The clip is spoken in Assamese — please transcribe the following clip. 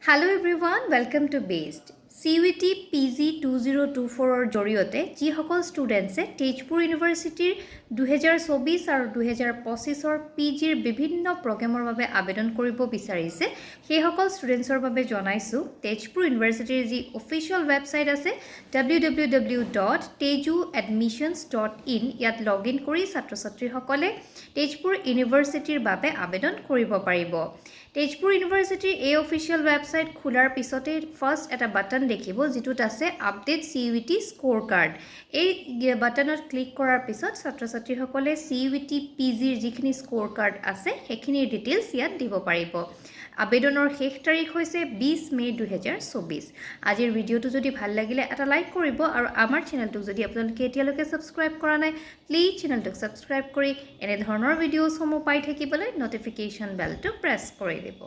Hello everyone, welcome to BESST. CUET-PG 2024 জৰিয়তে যিসকল ষ্টুডেণ্টছে তেজপুৰ ইউনিভাৰ্চিটিৰ 2024 আৰু 2025 পিজিৰ বিভিন্ন প্ৰগ্ৰামৰ বাবে আবেদন কৰিব বিচাৰিছে সেইসকল ষ্টুডেণ্টছৰ বাবে জনাইছোঁ তেজপুৰ ইউনিভাৰ্চিটিৰ যি অফিচিয়েল ৱেবছাইট আছে www.tejuadmissions.in ইয়াত লগইন কৰি ছাত্ৰ-ছাত্ৰীসকলে তেজপুৰ ইউনিভাৰ্চিটিৰ বাবে আবেদন কৰিব পাৰিব। তেজপুৰ ইউনিভাৰ্চিটিৰ এই অফিচিয়েল ৱেবছাইট খোলাৰ পিছতে ফাৰ্ষ্ট এটা বাটন দেখিব যিটোত আছে আপডেট CUET স্কোৰ কাৰ্ড। এই বাটনত ক্লিক কৰাৰ পিছত ছাত্ৰ-ছাত্ৰীসকলে CUET PGৰ যিখিনি স্কোৰ কাৰ্ড আছে সেইখিনিৰ ডিটেইলছ ইয়াত দিব পাৰিব। আবেদনৰ শেষ তাৰিখ হৈছে 20 মে 2024। আজিৰ ভিডিঅ'টো যদি ভাল লাগিলে এটা লাইক কৰিব আৰু আমাৰ চেনেলটোক যদি আপোনালোকে এতিয়ালৈকে সাবস্ক্ৰাইব কৰা নাই প্লিজ চেনেলটোক সাবস্ক্ৰাইব কৰি এনে ধৰণৰ ভিডিঅ'সমূহ পাই থাকিবলৈ নটিফিকেশ্যন বেলটো প্ৰেছ কৰি দিব।